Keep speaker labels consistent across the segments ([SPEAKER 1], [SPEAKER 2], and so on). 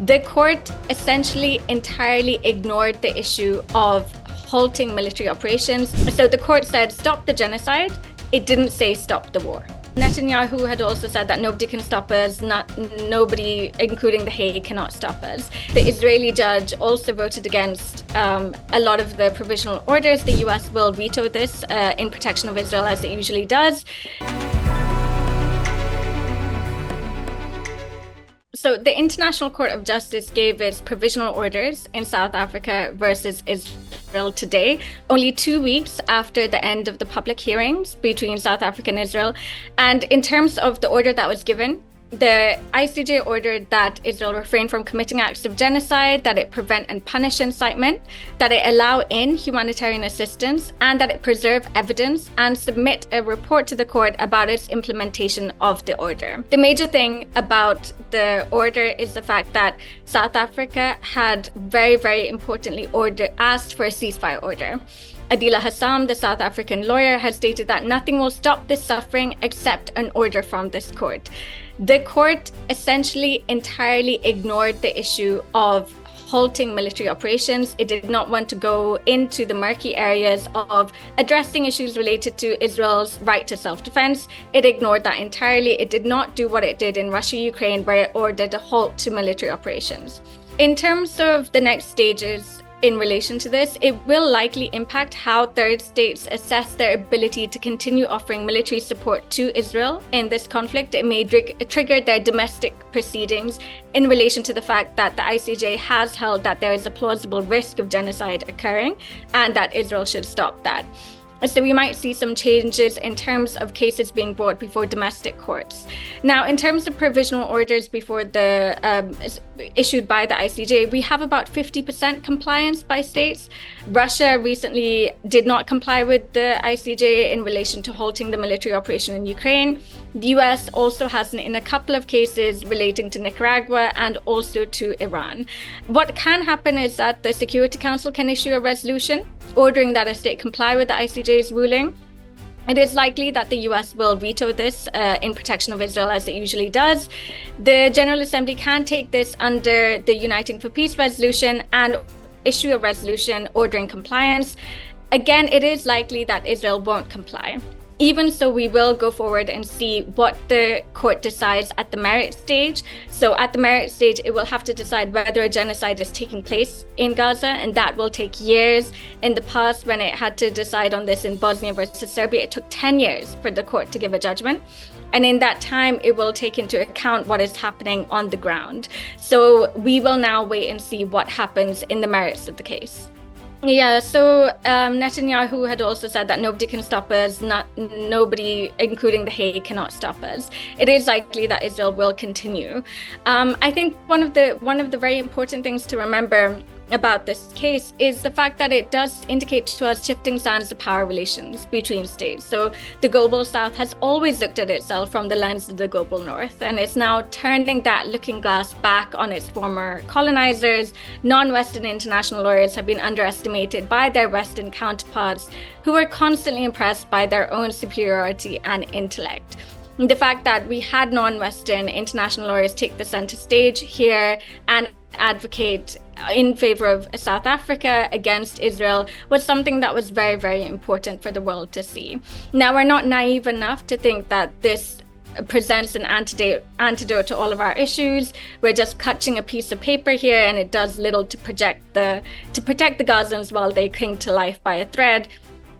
[SPEAKER 1] The court essentially entirely ignored the issue of halting military operations. So the court said, stop the genocide. It didn't say stop the war. Netanyahu had also said that nobody can stop us, nobody, including The Hague, cannot stop us. The Israeli judge also voted against a lot of the provisional orders. The US will veto this in protection of Israel, as it usually does. So the International Court of Justice gave its provisional orders in South Africa versus Israel today, only 2 weeks after the end of the public hearings between South Africa and Israel. And in terms of the order that was given, the ICJ ordered that Israel refrain from committing acts of genocide, that it prevent and punish incitement, that it allow in humanitarian assistance, and that it preserve evidence and submit a report to the court about its implementation of the order. The major thing about the order is the fact that South Africa had very, very importantly asked for a ceasefire order. Adila Hassam, the South African lawyer, has stated that nothing will stop this suffering except an order from this court. The court essentially entirely ignored the issue of halting military operations. It did not want to go into the murky areas of addressing issues related to Israel's right to self-defense. It ignored that entirely. It did not do what it did in Russia, Ukraine, where it ordered a halt to military operations. In terms of the next stages, in relation to this, it will likely impact how third states assess their ability to continue offering military support to Israel in this conflict. It may trigger their domestic proceedings in relation to the fact that the ICJ has held that there is a plausible risk of genocide occurring and that Israel should stop that. So we might see some changes in terms of cases being brought before domestic courts. Now, in terms of provisional orders before issued by the ICJ, we have about 50% compliance by states. Russia recently did not comply with the ICJ in relation to halting the military operation in Ukraine. The US also hasn't in a couple of cases relating to Nicaragua and also to Iran. What can happen is that the Security Council can issue a resolution ordering that a state comply with the ICJ's ruling. It is likely that the US will veto this in protection of Israel, as it usually does. The General Assembly can take this under the Uniting for Peace resolution and issue a resolution ordering compliance. Again, it is likely that Israel won't comply. Even so, we will go forward and see what the court decides at the merit stage. So at the merit stage, it will have to decide whether a genocide is taking place in Gaza, and that will take years. In the past, when it had to decide on this in Bosnia versus Serbia, it took 10 years for the court to give a judgment. And in that time, it will take into account what is happening on the ground. So we will now wait and see what happens in the merits of the case. Yeah, so Netanyahu had also said that nobody can stop us, nobody, including The Hague, cannot stop us. It is likely that Israel will continue. I think one of the very important things to remember about this case is the fact that it does indicate to us shifting sands of power relations between states. So the global South has always looked at itself from the lens of the global North, and it's now turning that looking glass back on its former colonizers. Non-Western international lawyers have been underestimated by their Western counterparts, who are constantly impressed by their own superiority and intellect. The fact that we had non-Western international lawyers take the center stage here and advocate in favor of South Africa against Israel was something that was very, very important for the world to see. Now, we're not naive enough to think that this presents an antidote to all of our issues. We're just cutting a piece of paper here, and it does little to protect the Gazans while they cling to life by a thread.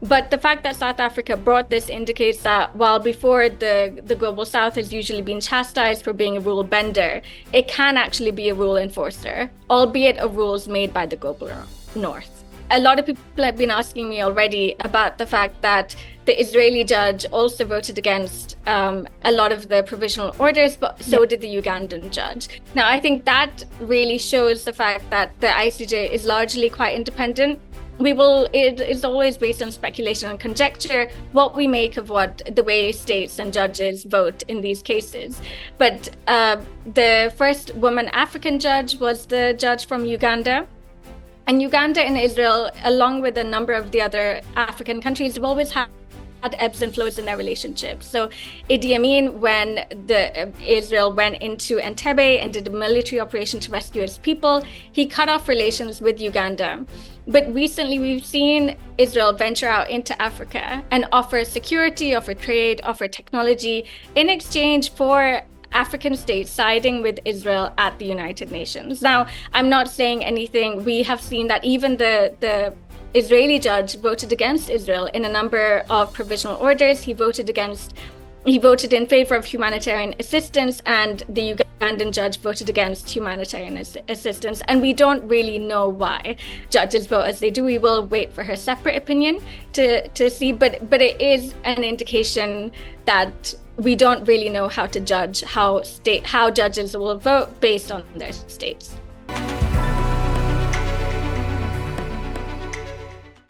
[SPEAKER 1] But the fact that South Africa brought this indicates that while before the global South has usually been chastised for being a rule bender, it can actually be a rule enforcer, albeit of rules made by the global North. A lot of people have been asking me already about the fact that the Israeli judge also voted against a lot of the provisional orders, but so did the Ugandan judge. Now, I think that really shows the fact that the ICJ is largely quite independent. It is always based on speculation and conjecture what we make of the way states and judges vote in these cases. But the first woman African judge was the judge from Uganda. And Uganda and Israel, along with a number of the other African countries, have always had ebbs and flows in their relationship. So Idi Amin, when Israel went into Entebbe and did a military operation to rescue its people, he cut off relations with Uganda. But recently we've seen Israel venture out into Africa and offer security, offer trade, offer technology in exchange for African states siding with Israel at the United Nations. Now, I'm not saying anything. We have seen that even the Israeli judge voted against Israel in a number of provisional orders. He voted in favor of humanitarian assistance, and the Ugandan judge voted against humanitarian assistance. And we don't really know why judges vote as they do. We will wait for her separate opinion to see, but it is an indication that we don't really know how to judge how judges will vote based on their states.